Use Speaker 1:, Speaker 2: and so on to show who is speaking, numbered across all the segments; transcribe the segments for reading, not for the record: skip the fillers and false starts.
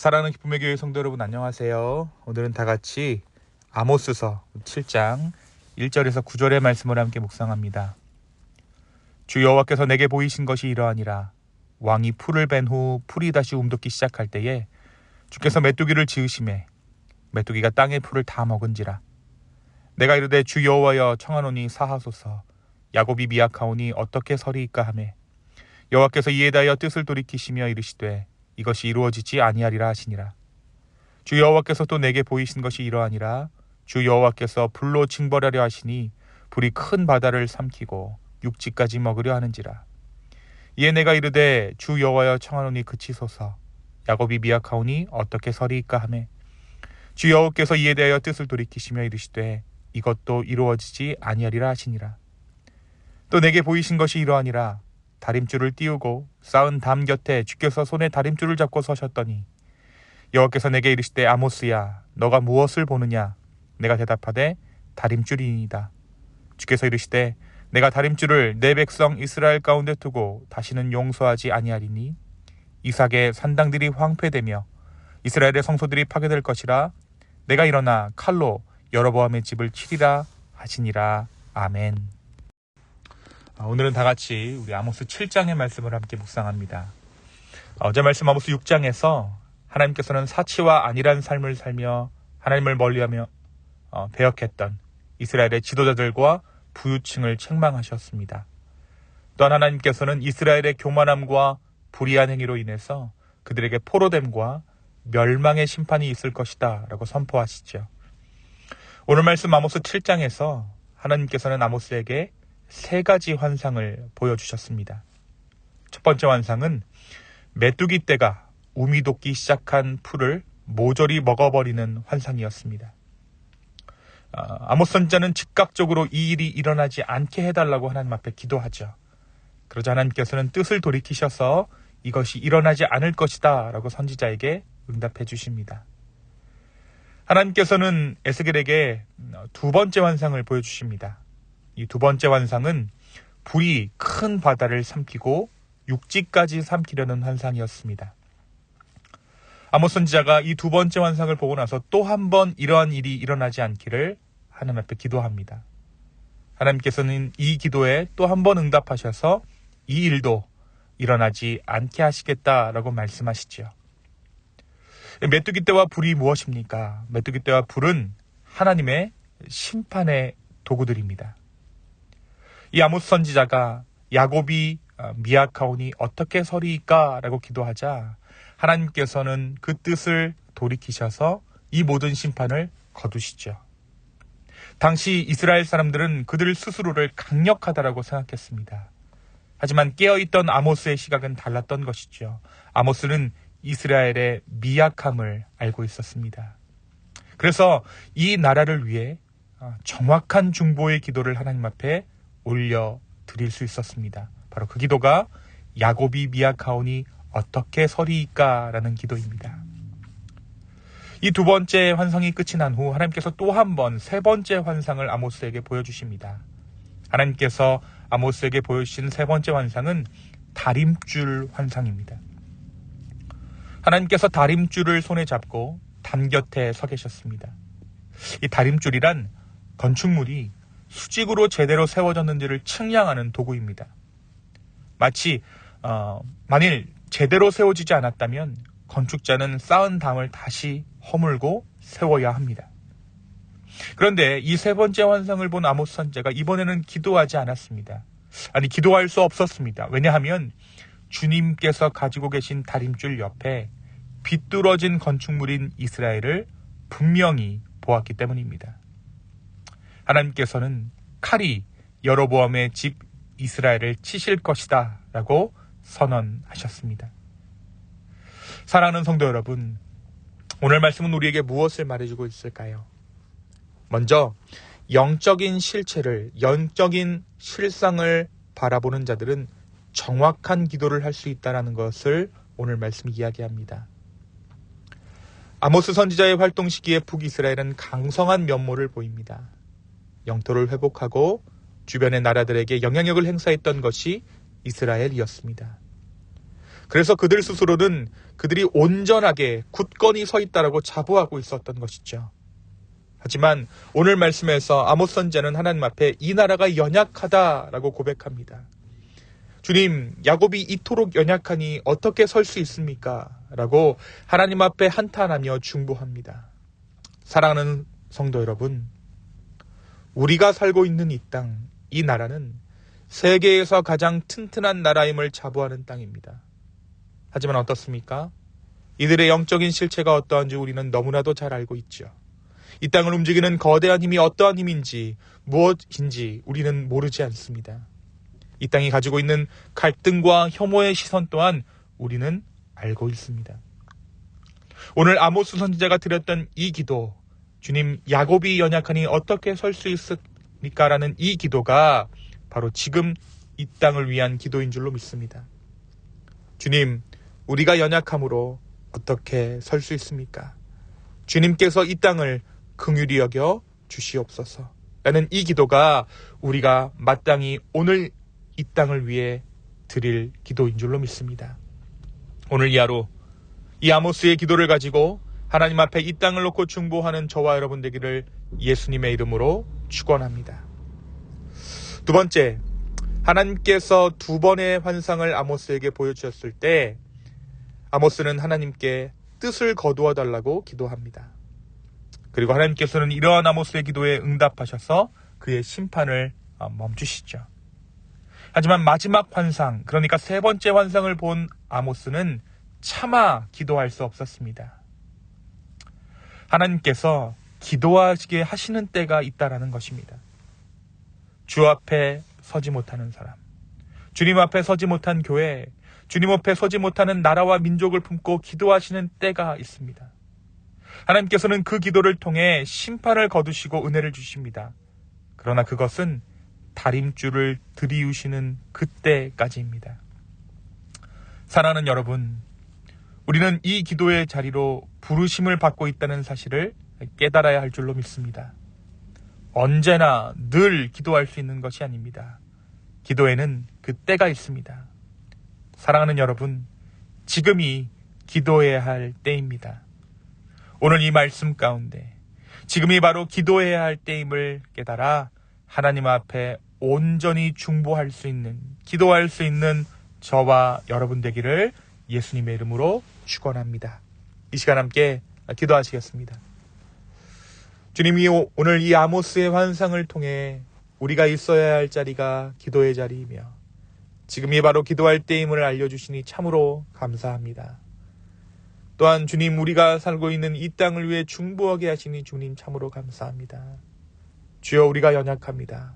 Speaker 1: 사랑하는 기쁨의 교회 성도 여러분, 안녕하세요. 오늘은 다 같이 아모스서 7장 1절에서 9절의 말씀을 함께 묵상합니다. 주 여호와께서 내게 보이신 것이 이러하니라. 왕이 풀을 벤 후 풀이 다시 움돋기 시작할 때에 주께서 메뚜기를 지으심에 메뚜기가 땅의 풀을 다 먹은지라. 내가 이르되 주 여호와여 청하노니 사하소서. 야곱이 미약하오니 어떻게 서리이까 하매 여호와께서 이에 대하여 뜻을 돌이키시며 이르시되 이것이 이루어지지 아니하리라 하시니라. 주 여호와께서 또 내게 보이신 것이 이러하니라. 주 여호와께서 불로 징벌하려 하시니 불이 큰 바다를 삼키고 육지까지 먹으려 하는지라. 이에 내가 이르되 주 여호와여 청하노니 그치소서. 야곱이 미약하오니 어떻게 서리이까 하매 주 여호와께서 이에 대하여 뜻을 돌이키시며 이르시되 이것도 이루어지지 아니하리라 하시니라. 또 내게 보이신 것이 이러하니라. 다림줄을 띄우고 쌓은 담 곁에 주께서 손에 다림줄을 잡고 서셨더니 여호와께서 내게 이르시되 아모스야 너가 무엇을 보느냐. 내가 대답하되 다림줄이니이다. 주께서 이르시되 내가 다림줄을 내 백성 이스라엘 가운데 두고 다시는 용서하지 아니하리니 이삭의 산당들이 황폐되며 이스라엘의 성소들이 파괴될 것이라. 내가 일어나 칼로 여로보암의 집을 치리라 하시니라. 아멘. 오늘은 다 같이 우리 아모스 7장의 말씀을 함께 묵상합니다. 어제 말씀 아모스 6장에서 하나님께서는 사치와 안일한 삶을 살며 하나님을 멀리하며 배역했던 이스라엘의 지도자들과 부유층을 책망하셨습니다. 또한 하나님께서는 이스라엘의 교만함과 불의한 행위로 인해서 그들에게 포로됨과 멸망의 심판이 있을 것이다 라고 선포하시죠. 오늘 말씀 아모스 7장에서 하나님께서는 아모스에게 세 가지 환상을 보여주셨습니다. 첫 번째 환상은 메뚜기 떼가 우미 돋기 시작한 풀을 모조리 먹어버리는 환상이었습니다. 아모스 선지자는 즉각적으로 이 일이 일어나지 않게 해달라고 하나님 앞에 기도하죠. 그러자 하나님께서는 뜻을 돌이키셔서 이것이 일어나지 않을 것이다 라고 선지자에게 응답해 주십니다. 하나님께서는 에스겔에게 두 번째 환상을 보여주십니다. 이 두 번째 환상은 불이 큰 바다를 삼키고 육지까지 삼키려는 환상이었습니다. 아모스 선지자가 이 두 번째 환상을 보고 나서 또 한 번 이러한 일이 일어나지 않기를 하나님 앞에 기도합니다. 하나님께서는 이 기도에 또 한 번 응답하셔서 이 일도 일어나지 않게 하시겠다라고 말씀하시죠. 메뚜기 떼와 불이 무엇입니까? 메뚜기 떼와 불은 하나님의 심판의 도구들입니다. 이 아모스 선지자가 야곱이 미약하오니 어떻게 서리이까 라고 기도하자 하나님께서는 그 뜻을 돌이키셔서 이 모든 심판을 거두시죠. 당시 이스라엘 사람들은 그들 스스로를 강력하다라고 생각했습니다. 하지만 깨어있던 아모스의 시각은 달랐던 것이죠. 아모스는 이스라엘의 미약함을 알고 있었습니다. 그래서 이 나라를 위해 정확한 중보의 기도를 하나님 앞에 올려드릴 수 있었습니다. 바로 그 기도가 야곱이 미약하오니 어떻게 서리이까 라는 기도입니다. 이 두 번째 환상이 끝이 난 후 하나님께서 또 한 번 세 번째 환상을 아모스에게 보여주십니다. 하나님께서 아모스에게 보여주신 세 번째 환상은 다림줄 환상입니다. 하나님께서 다림줄을 손에 잡고 담 곁에 서 계셨습니다. 이 다림줄이란 건축물이 수직으로 제대로 세워졌는지를 측량하는 도구입니다. 마치 만일 제대로 세워지지 않았다면 건축자는 쌓은 담을 다시 허물고 세워야 합니다. 그런데 이 세 번째 환상을 본 아모스 선지자가 이번에는 기도하지 않았습니다. 아니, 기도할 수 없었습니다. 왜냐하면 주님께서 가지고 계신 다림줄 옆에 비뚤어진 건축물인 이스라엘을 분명히 보았기 때문입니다. 하나님께서는 칼이 여로보암의 집 이스라엘을 치실 것이다 라고 선언하셨습니다. 사랑하는 성도 여러분, 오늘 말씀은 우리에게 무엇을 말해주고 있을까요? 먼저 영적인 실체를, 영적인 실상을 바라보는 자들은 정확한 기도를 할 수 있다는 것을 오늘 말씀이 이야기합니다. 아모스 선지자의 활동 시기에 북이스라엘은 강성한 면모를 보입니다. 영토를 회복하고 주변의 나라들에게 영향력을 행사했던 것이 이스라엘이었습니다. 그래서 그들 스스로는 그들이 온전하게 굳건히 서 있다라고 자부하고 있었던 것이죠. 하지만 오늘 말씀에서 아모스 선지자는 하나님 앞에 이 나라가 연약하다라고 고백합니다. 주님, 야곱이 이토록 연약하니 어떻게 설 수 있습니까? 라고 하나님 앞에 한탄하며 중보합니다. 사랑하는 성도 여러분, 우리가 살고 있는 이 땅, 이 나라는 세계에서 가장 튼튼한 나라임을 자부하는 땅입니다. 하지만 어떻습니까? 이들의 영적인 실체가 어떠한지 우리는 너무나도 잘 알고 있죠. 이 땅을 움직이는 거대한 힘이 어떠한 힘인지, 무엇인지 우리는 모르지 않습니다. 이 땅이 가지고 있는 갈등과 혐오의 시선 또한 우리는 알고 있습니다. 오늘 아모스 선지자가 드렸던 이 기도, 주님, 야곱이 연약하니 어떻게 설 수 있습니까? 라는 이 기도가 바로 지금 이 땅을 위한 기도인 줄로 믿습니다. 주님, 우리가 연약함으로 어떻게 설 수 있습니까? 주님께서 이 땅을 긍휼히 여겨 주시옵소서. 라는 이 기도가 우리가 마땅히 오늘 이 땅을 위해 드릴 기도인 줄로 믿습니다. 오늘 이 하루 이 아모스의 기도를 가지고 하나님 앞에 이 땅을 놓고 중보하는 저와 여러분 되기를 예수님의 이름으로 축원합니다. 두 번째, 하나님께서 두 번의 환상을 아모스에게 보여주셨을 때 아모스는 하나님께 뜻을 거두어 달라고 기도합니다. 그리고 하나님께서는 이러한 아모스의 기도에 응답하셔서 그의 심판을 멈추시죠. 하지만 마지막 환상, 그러니까 세 번째 환상을 본 아모스는 차마 기도할 수 없었습니다. 하나님께서 기도하시게 하시는 때가 있다라는 것입니다. 주 앞에 서지 못하는 사람, 주님 앞에 서지 못한 교회, 주님 앞에 서지 못하는 나라와 민족을 품고 기도하시는 때가 있습니다. 하나님께서는 그 기도를 통해 심판을 거두시고 은혜를 주십니다. 그러나 그것은 다림줄을 들이우시는 그때까지입니다. 사랑하는 여러분, 우리는 이 기도의 자리로 부르심을 받고 있다는 사실을 깨달아야 할 줄로 믿습니다. 언제나 늘 기도할 수 있는 것이 아닙니다. 기도에는 그 때가 있습니다. 사랑하는 여러분, 지금이 기도해야 할 때입니다. 오늘 이 말씀 가운데 지금이 바로 기도해야 할 때임을 깨달아 하나님 앞에 온전히 중보할 수 있는, 기도할 수 있는 저와 여러분 되기를 예수님의 이름으로 축원합니다. 이 시간 함께 기도하시겠습니다. 주님이 오늘 이 아모스의 환상을 통해 우리가 있어야 할 자리가 기도의 자리이며 지금이 바로 기도할 때임을 알려주시니 참으로 감사합니다. 또한 주님, 우리가 살고 있는 이 땅을 위해 중보하게 하시니 주님 참으로 감사합니다. 주여, 우리가 연약합니다.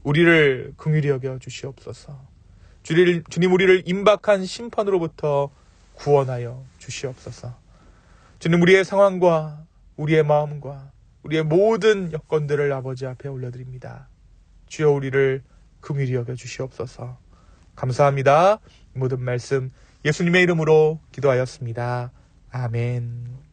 Speaker 1: 우리를 긍휼히 여겨 주시옵소서. 주님, 우리를 임박한 심판으로부터 구원하여 주시옵소서. 주님, 우리의 상황과 우리의 마음과 우리의 모든 여건들을 아버지 앞에 올려드립니다. 주여, 우리를 긍휼히 여겨 주시옵소서. 감사합니다. 모든 말씀 예수님의 이름으로 기도하였습니다. 아멘.